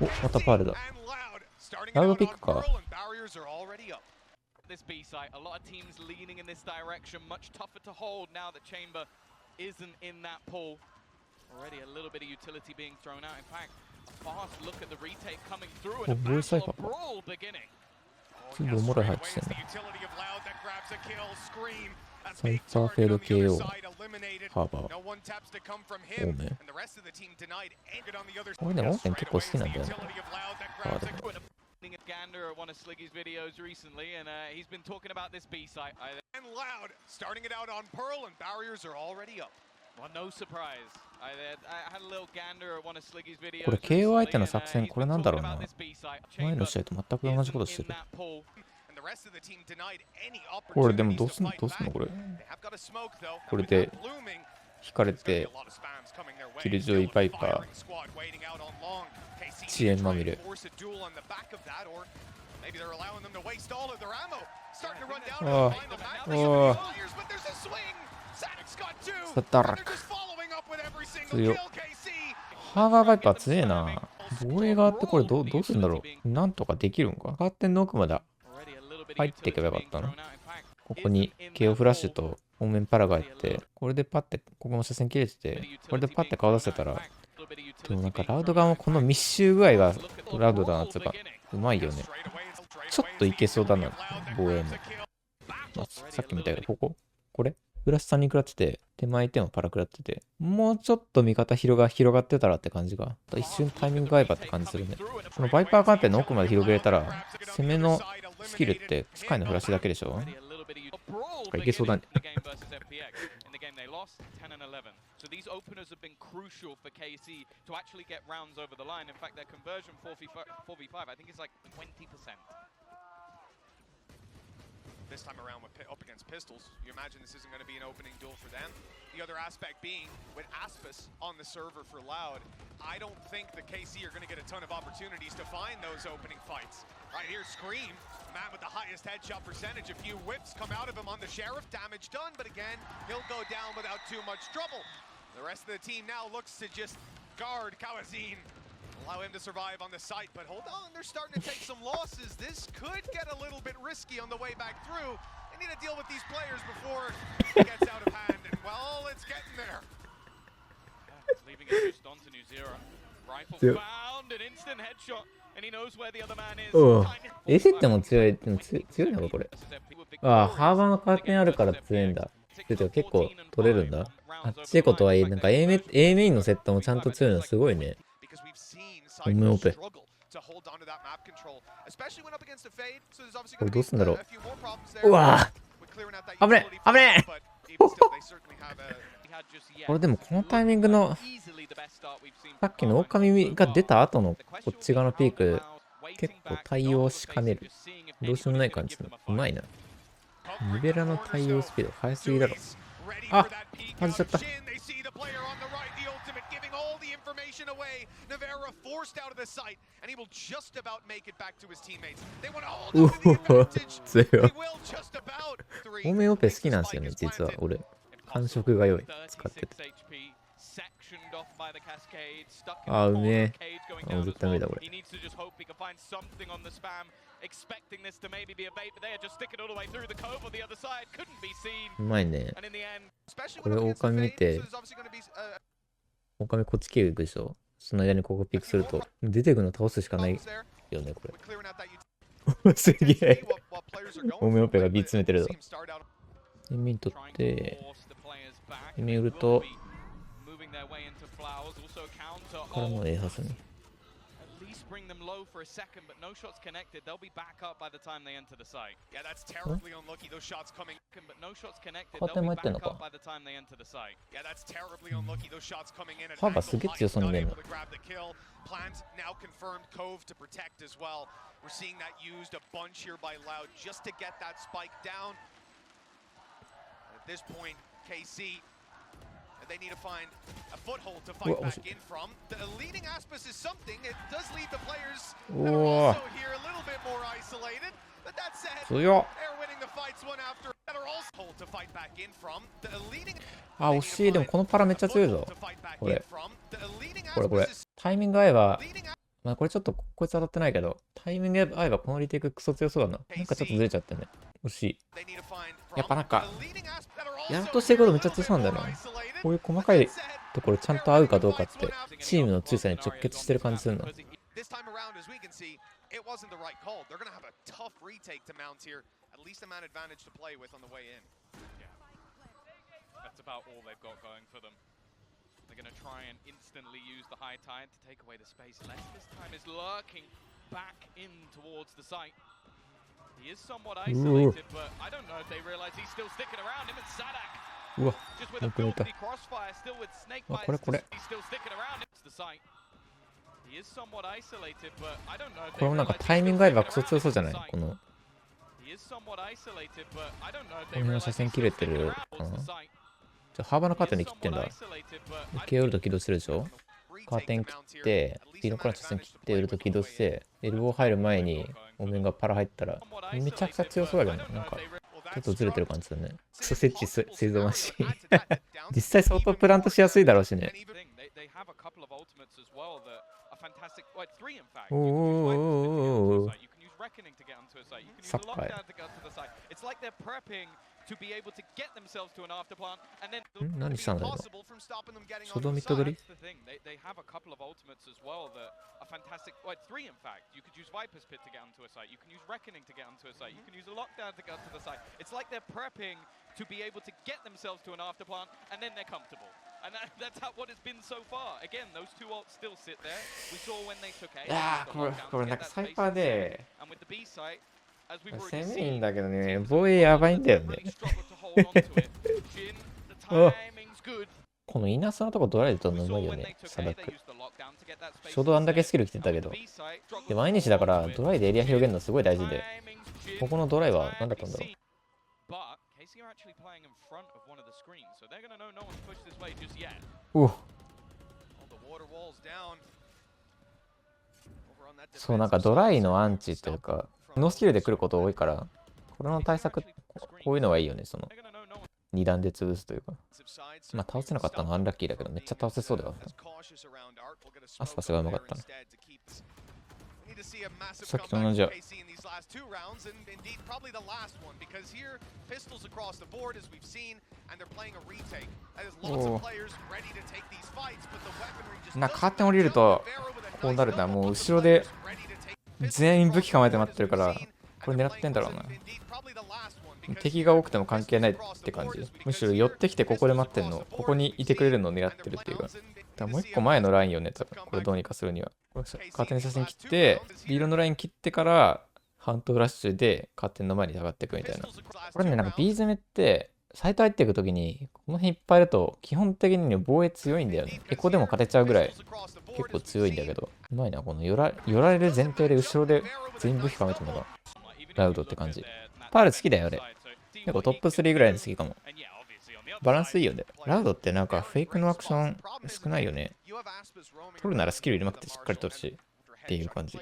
お、またパールだ。ラウドピックか。This B site, a lot of teams leaning in this direction, much tougher to hold now that Chamber isn't in that pool. Already a little bit of utility being thrown out. In fact, a fast look at the retake coming through and a battle, a brawl beginning. 全部おもろい配置してんだ。サイパーフェード KO。ハーバー。多め。俺ね、オーメン結構好きなんだよね。ハード。Gander at one of Sliggy's videos recently, and he's been talking about this B site. And Loud starting it out on Pearl, and barriers are already up. Well, no surprise. I had a little gander at one of Sliggy's videos. これ KO 相手の作戦、これなんだろうな。前の試合と全く同じことしてる。これでもどうすんのこれ。これで引かれて、キルジョイパイパー、遅延まみれ。ああ、サタラック。強っ。ハーバーバイパー強えな。防衛側ってこれどうするんだろう。なんとかできるんか。カーテンの奥まで入っていけばよかったな。ここに KO フラッシュと方面パラが入って、これでパッて、ここも車線切れてて、これでパッて顔出せたら、でもなんかラウド側もこの密集具合がラウドだなっていうか、うまいよね。ちょっといけそうだな、防衛も。まあ、さっきみたいな、これフラッシュ3人食らってて、手前手もパラ食らってて、もうちょっと味方広がってたらって感じが、一瞬タイミング合えばって感じするね。このバイパーカーテンの奥まで広げれたら、攻めのスキルってスカイのフラッシュだけでしょ。いけそうだね。So these openers have been crucial for KC to actually get rounds over the line. In fact, their conversion 4v5, I think it's like 20%. This time around up against pistols, you imagine this isn't going to be an opening duel for them. The other aspect being, with Aspis on the server for Loud, I don't think the KC are going to get a ton of opportunities to find those opening fights. Right here, Scream, the man with the highest headshot percentage. A few whips come out of him on the Sheriff, damage done, but again, he'll go down without too much trouble. The rest of the team now looks to just guard Kawazin. Allow him to survive on the site, but hold on, they're starting to take some losses. This could get a little bit risky on the way back through. They need to deal with these players before it gets out of hand, and well, it's getting there. Leaving it just onto New Zero. Rifle found, an instant headshot, and he knows where the other man is. エセっても強いのかこれ。ああ、ハーバーのカーテンあるから強いんだ。結構取れるんだ。あっちいことはいい。なんか A メインのセットもちゃんと強いのすごいね。オメオペ。これどうすんだろう。うわぁ、危ねえこれでもこのタイミングのさっきの狼が出た後のこっち側のピーク結構対応しかねる。どうしようもない感じする。うまいな。ニベラの対応スピード速すぎだろ。あ、外しちゃった。うわ、強い。オメオペ好きなんですよね、実は俺。感触が良い。使ってて。あ、うめえ。あ、絶対無理だこれ。うまいね。これ狼見て、狼こっち経由行くでしょ。その間にここピックすると、出てくの倒すしかないよね、これ。すげえ。オメオペがビー詰めてるぞ。面取って、面売ると、からの A ハスに。Bring them low for a second, but no shots connected. They'll be back up by the time they enter the site. Yeah, that's terribly unlucky. Those shots coming, but no shots connected. They'll be back up by the time they enter the site. Yeah, that's terribly unlucky. Those shots coming in. Not able to grab the kill. Plant now confirmed Cove to protect as well. We're seeing that used a bunch here by Loud just to get that spike down. At this point, KC. They need to find a foothold to fight back in from. The leading Aspis is something. It does leave the players that are also here a little bit more isolated. But that said, they're winning the fights one after that are also hold to fight back in from. The leading あ、惜しい。でもこのパラめっちゃ強いぞ。これ。タイミング合えばまあこれちょっとこいつ当たってないけど、タイミング合えばこのリテイククソ強そうだな。なんかちょっとずれちゃってんね。惜しい。やっぱなんか、やろうとしてることめっちゃ強そうなんだよな。こういう細かいところちゃんと合うかどうかって、チームの強さに直結してる感じするな。This time around, as we can see, it wasn't the right call. They're going to have a tough retake to mount here. At least a man advantage to play with on the way in. Yeah. That's about all they've got going for them. They're going to try and instantly use the high tide to take away the space. Laz this time is lurking back in towards the site. He is somewhat isolated, but I don't know if they realize he's still sticking around him and Sadak. うわ、 Just with a 僕見た。 filthy crossfire, still with snake あ、 bites. これ。 He's still sticking around to the site. He is somewhat isolated, but I don't know if こ they れもなんか realize タイ he's ミン still グ合えば sticking クソ強 around そうじゃない to the こ site. の、 He is somewhat isolated, but I don't know if こ they の辺の realize 車 he's 線 still 切れて sticking る around かな。 towards the site. ハーバーのカーテン He で is 切ってん somewhat だ。 isolated, but I ケ don't ウルト起動するでしょ。カーテン切って、リードから車線切って、ウルト起動して、エルボー入る前に、オメンがパラ入ったら、めちゃくちゃ強そうだけどな。なんか、ちょっとずれてる感じするね。クソ設置製造マシン。実際相当プラントしやすいだろうしね。 they have a couple of ultimates as well that are fantastic. Well, three in fact. Oh. You can use Reckoning to get onto a site. You can use Lockdown to get onto the site. It's like they're prepping to be able to get themselves to an afterplant and then 何したんだろう。 Possible from stopping them getting 初 onto 動 the ミッド取 site. り That's the thing. They have a couple of ultimates as well that are fantastic. Well, three in fact. You could use Viper's Pit to get onto a site. You can use Reckoning to get onto a site. You can use a Lockdown to get onto the site. It's like they're prepping to be able to get themselves to an afterplant and then they're comfortable. And that's what it's been so far. Again, those two ults still sit there. We saw when they took A. いやー、これなんかサイパーで、 And with the B site, as we've 攻 already めいい seen, んだけどね、防衛やばいんだよね。 really struggled to hold on to it. Jin, the timing's good. このイナスのとこドライで取る We のうま saw いよ when they ね、 took サ A, ダッ they ク。 used the lockdown to get that space. 初動あんだけスキル来てたけど。 B site struggled で、 to 毎日 hold だか on ら to it. ドライでエリア広げるのすごい大事で、 Timing's Jin, ここのドライは何だったんだろう。 but KC are actually playing in front of one of the screens, so they're gonna know no one's pushed this way just yet. うお、 All the water walls down. Over on that そうなんかドライのアンチというか、ノースキルで来ること多いから、これの対策、こういうのがいいよね、その They're gonna know no one. 二段で潰すというか。 defensive side. まあ倒せなかったのはアンラッキーだけど、めっちゃ倒せそうだよ。 As cautious around Art, we'll get a アス smoke パスがう over まか there ったな。 instead to keep this. We need to see a massive さっきと comeback 同じや。 from KC in these last two rounds, and indeed probably the last one, because here pistols across the board as we've seen, and they're playing a retake. That is lots Oh. of players ready to take these fights, but the weaponry just な doesn't カーテン降りると Vera with a こうなるな。 nice もう double 後ろで ready to take 全員武器構えて待ってるから、 pistol これ狙ってんだろうな。 indeed probably the last one, because 敵が多くても関係ないって感じ。むしろ寄ってきてここで待ってんの、ここにいてくれるのを狙ってるっていうか。だからもう一個前のラインをね、多分これどうにかするには。これカーテンの写真切って、リードのライン切ってから、半島ラッシュでカーテンの前に下がっていくみたいな。これね、なんか B 攻めって、サイト入っていくときに、この辺いっぱいいると、基本的に防衛強いんだよね。エコでも勝てちゃうぐらい、結構強いんだけど。うまいな、この寄られる前提で後ろで全員武器構えてるのが、ラウドって感じ。パール好きだよ、俺。結構トップ3ぐらいの好きかも。バランスいいよね。ラウドってなんかフェイクのアクション少ないよね。取るならスキル入れまくってしっかり取るし。っていう感じ。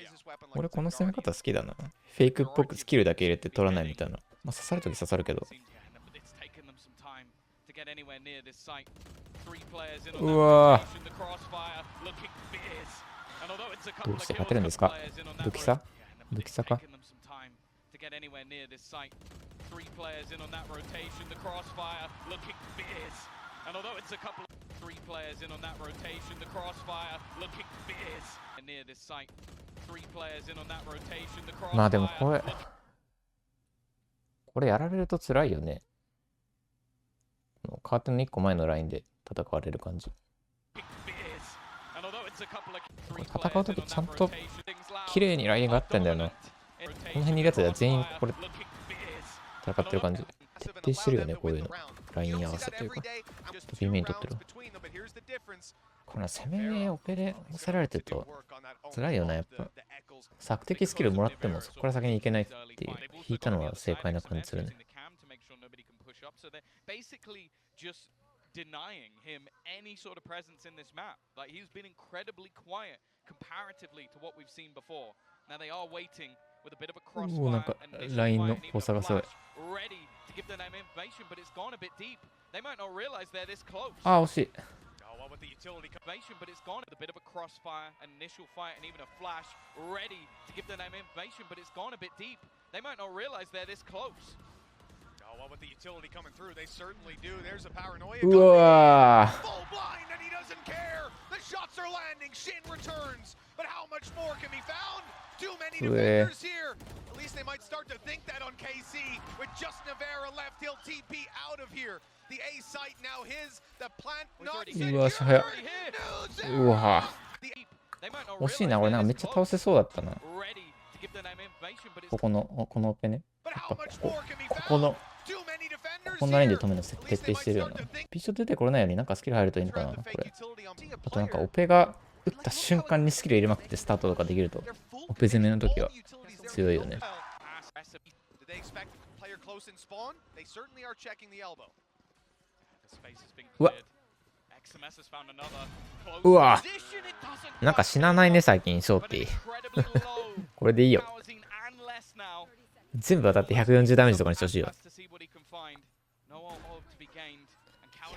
俺この攻め方好きだな。フェイクっぽくスキルだけ入れて取らないみたいな。まあ刺さるとき刺さるけど。うわぁ。どうして勝てるんですか？武器差？武器差か？Get anywhere near this site. 3 players in on that rotation. The crossfire looking fierce. And although it's a couple of 3 players in on that rotation, the crossfire looking fierce. And near this site. 3 players in on that rotation. The crossfire. まあでもこれやられると辛いよね。カーテンの1個前のラインで戦われる感じ。戦うときちゃんと綺麗にラインがあってんだよな。この辺にいるやつは全員これ戦ってる感じ。徹底してるよね、こういうの。ライン合わせというか。Bメイン取ってる。この攻めオペで押せられてると辛いよな、やっぱ。索敵スキルもらってもそこから先に行けないっていう。引いたのは正解な感じするね。Denying him any sort of presence in this map. Like he's been incredibly quiet comparatively to what we've seen before. Now they are waiting with a bit of a crossfire and ラインの交差がすごい。 ready to give them information, but it's gone a bit deep. They might not realize they're this close. あ、惜しい。But it's gone with a bit of a crossfire, an initial fight, and even a flash ready to give them information. But it's gone a bit deep. They might not realize they're this close. Oh, well, with the utility coming through, they certainly do. There's a paranoia. うわ Full blind, and he doesn't care. The shots are landing. Shin returns, but how much more can be found? Too many defenders here. At least they might start to think that on KC. With just Navarra left, he'll TP out of here. The A site now his. The plant notうわ早っうわ惜しいな。俺なんかめっちゃ倒せそうだったな。ここのオペね。やっぱこのラインで止めるの徹底してるよな。ピッショ出てこれないようになんかスキル入るといいのかなこれ。あとなんかオペが打った瞬間にスキル入れまくってスタートとかできるとオペ攻めの時は強いよね。うわうわなんか死なないね最近ショーティこれでいいよ。全部当たって140ダメージとかにしてほしいよ。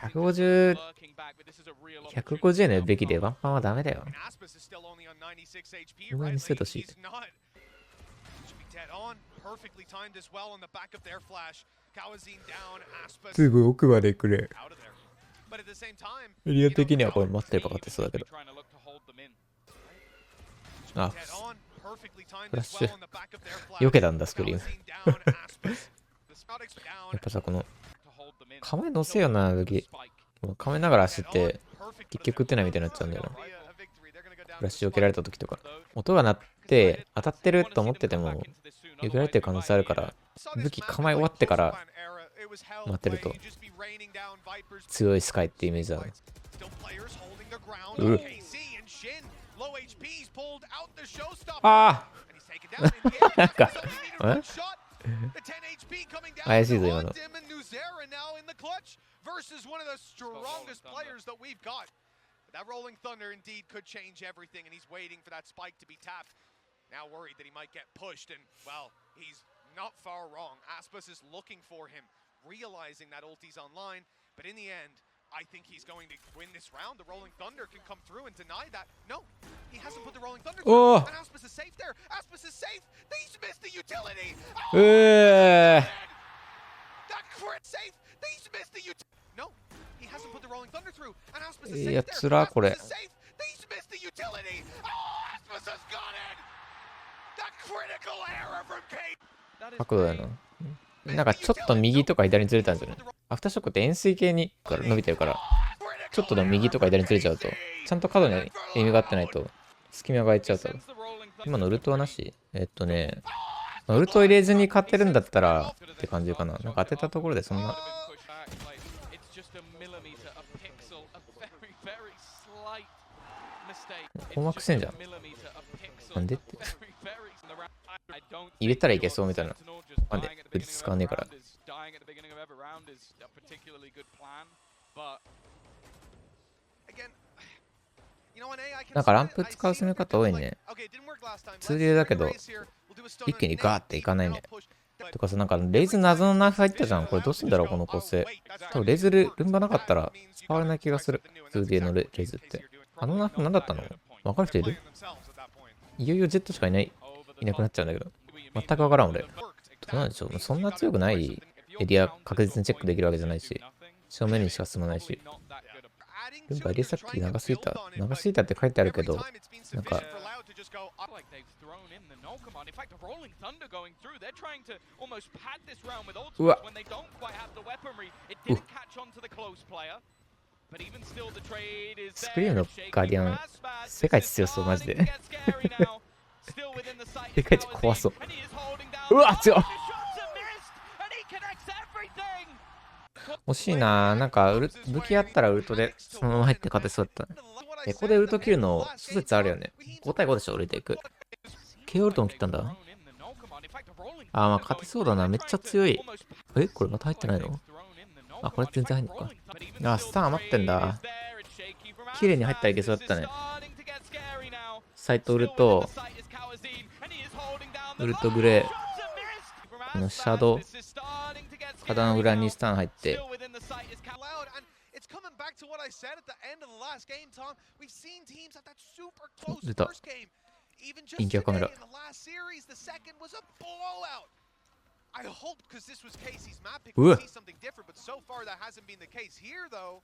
150のべきでワンパンはダメだよ。上に捨ててほしい。すぐ奥までくれ。エリア的にはこれ待ってれば勝てそうだけど。あ、フラッシュ。避けたんだ、スクリーム。やっぱさ、この、構え乗せよな、時。構えながら走って、結局打てないみたいになっちゃうんだよな。フラッシュ避けられた時とか。音が鳴って、当たってると思ってても、避けられてる可能性あるから、武器構え終わってから、待ってると、強いスカイってイメージだね。ああなんか、怪しいぞ、今の。That rolling thunder indeed could change everything, and he's waiting for that spike to be tapped. Now worried that he might get pushed, and well, he's not far wrong. Aspas is looking for him, realizing that ulti's online, but in the end, I think he's going to win this round. The rolling thunder can come through and deny that. No, he hasn't put the rolling thunder through, and Aspas is safe there. Aspas is safe. He's missed the utility. That crit safe. He's missed the utility. No.いや、つらこれ。角度だな。なんかちょっと右とか左にずれたんじゃない？アフターショックって円錐形に伸びてるから、ちょっとでも右とか左にずれちゃうと、ちゃんと角に意味が合ってないと、隙間が空いちゃうと。今のウルトはなし？ウルト入れずに勝てるんだったらって感じかな。なんか当てたところでそんな。困惑してんじゃん。なんでって入れたらいけそうみたいな。なんで打ち使わねえから。なんかランプ使う攻め方多いね。2D だけど一気にガーっていかないね。とかさ、なんかレイズ謎のナイフ入ったじゃん。これどうすんだろうこの構成。多分レイズルンバなかったら使われない気がする。2D のレイズって。あのナイフ何だったの？分かる人いる？いよいよジェットしかいなくなっちゃうんだけど。全く分からん俺。どうなんでしょう。そんな強くないエリア確実にチェックできるわけじゃないし、正面にしか進まないし。ルンバエリアさっき長すぎたって書いてあるけど、なんか、うわスクリームのガーディアン、世界一強そう、マジで。世界一怖そう。うわ、強っ！惜しいな。なんか武器あったらウルトでそのまま入って勝てそうだった。ここでウルト切るの諸説あるよね。5対5でしょ、ウルトいく。KO ウルトも切ったんだ。あー、まあ勝てそうだな。めっちゃ強い。これまた入ってないの？あ、これ全然入んのか。あ、スター余ってんだ。綺麗に入ったらいけそうだったね。サイトウルトグレー。このシャドウ。肩の裏にスタン入って。back to what I said at the end of the last game, Tom. We've seen teams have that super close ZETA first game. Even just インキャ today カメラ in the last series, the second was a blowout. I hope because this was Casey's map pick, we see something different, but so far that hasn't been the case. Here, though,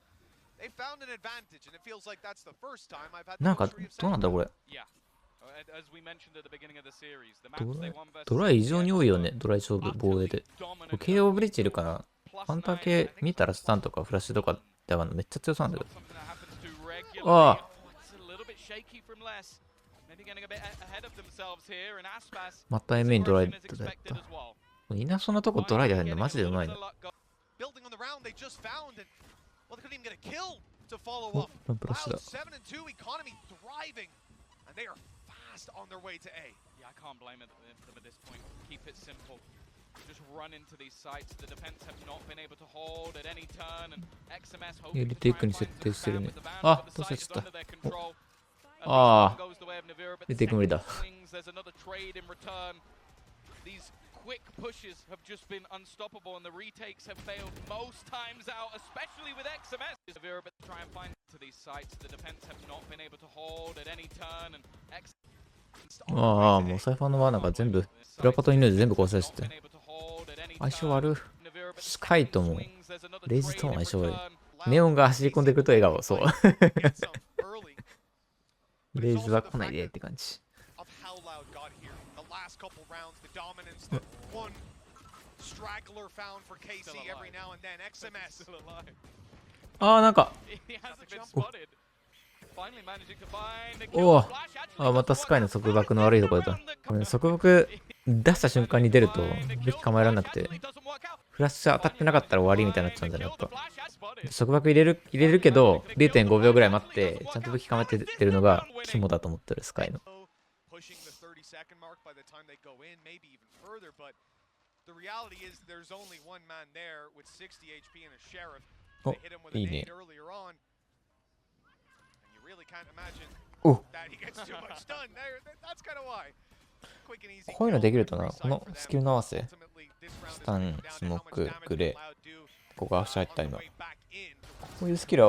they found an advantage, and it feels like that's the first time I've had the なんか luxury of どうなんだこれ。 Yeah. As we mentioned at the beginning of the series, the maps they won versus ドライ異常に多いよね、ドライ勝負、防衛で。KO ブリッジいるから、ファンター系見たらスタンとかフラッシュとかってめっちゃ強そうなんだけど。ああ。また M にドライだった。いなそうなとこドライでやるのマジでうまいの。お、ランプラッシュだ。And they are fast on their way to A. Yeah, I can't blame them at this point. Keep it simple. Just run into these sites. The defense have not been able to hold at any turn, and XMS hoping to try and find the fan with the van. The site is under their control. ああ、 Goes the way of Navira, but リテイク無理だ。 there's another trade in return. These quick pushes have just been unstoppable, and the retakes have failed most times out, especially with XMS. Navira, but try and find to these sites. The defense have not been able to hold at any turn, and X. ああ、もうサイファーの輪なんか全部、プラパトイヌで全部壊されてて。相性悪い。スカイとも、レイジとも相性悪い。ネオンが走り込んでくると笑顔、そう。レイズは来ないでって感じ。ああ、なんか。おお、あ、またスカイの束縛の悪いところだ。これ束縛出した瞬間に出ると武器構えられなくて、フラッシュ当たってなかったら終わりみたいになっちゃうんだね、やっぱ。束縛入れるけど 0.5 秒ぐらい待ってちゃんと武器構えて出るのが肝だと思ってる、スカイの。お、いいね。お、こういうのできるとな、このスキルの合わせ、スタン、スモーク、グレー、ここが足入った今。こういうスキル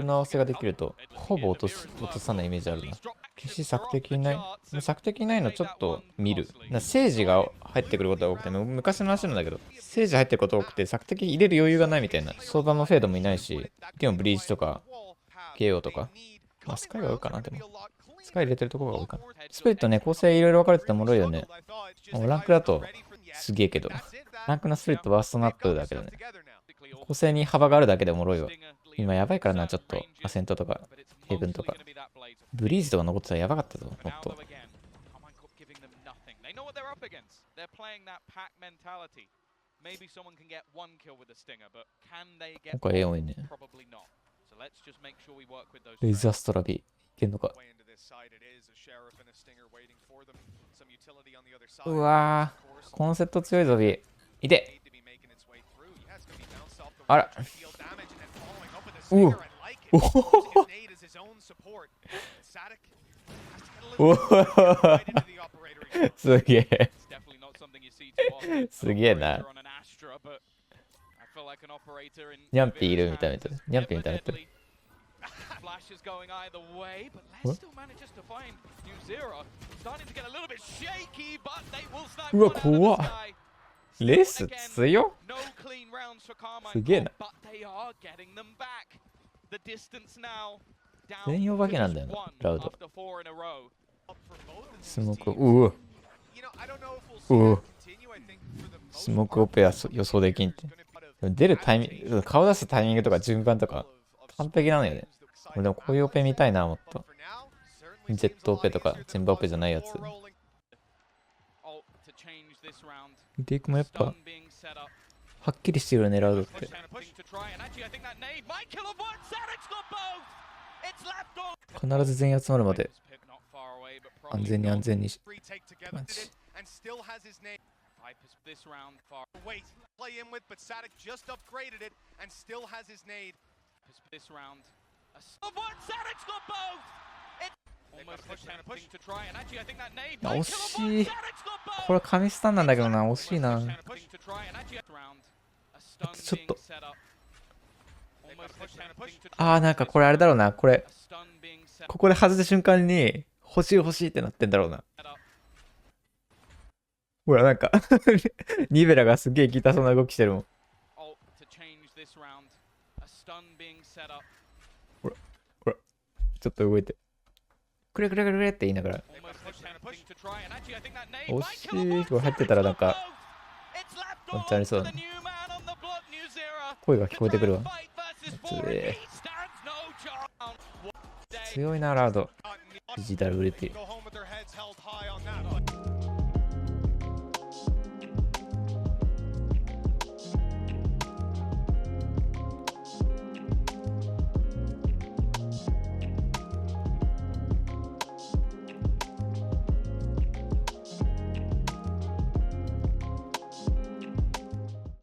の合わせができると、ほぼ落とさないイメージあるな。決して索敵ない。索敵ないのちょっと見る。セージが入ってくることが多くて、昔の話なんだけど、セージ入ってることが多くて、索敵入れる余裕がないみたいな。相場もフェードもいないし、でもブリーチとか、KO とか。まあ、スカイが多いかな、でも。スカイ入れてるところが多いかな。スプリットね、構成いろいろ分かれてておもろいよね。ランクだとすげえけど。ランクのスプリットワーストマップだけどね。構成に幅があるだけでおもろいわ。今やばいからな、ちょっと。アセントとか、ヘイブンとか。ブリーズとか残ってたらやばかったぞ、もっと。今回 A 多いね。レイザーストラビーいけんのか。うわー、このセット強いぞ、ビー。いて。あら。おおおおすげえ。すげえな。ニャンピーいるみたいな。ニャンピーみたいな。うわ、怖っ。レース強っ。すげえな。全員お化けなんだよな、ラウド。スモーク、うわ。うわ。スモークオペは予想できんって。出るタイミング、顔出すタイミングとか順番とか完璧なのよね。でもこういうオペ見たいな、もっと。ジェットオペとか全部オペじゃないやつ。リテイクもやっぱはっきりしてるよね、ラウドって。必ず全員集まるまで安全に安全にし。惜しい。これ神スタンなんだけどな、惜しいな。ちょっと。あー、なんかこれあれだろうな。これ、ここで外した瞬間に、欲しい欲しいってなってんだろうな。ほら、なんかニベラがすげえ効いたそうな動きしてるもん。ほら、ほら、ちょっと動いて。くれくれくれくれって言いながら。惜しい。これ入ってたらなんか、ワンチャンありそうだな。声が聞こえてくるわ。強いな、ラウド。デジタル売れてる。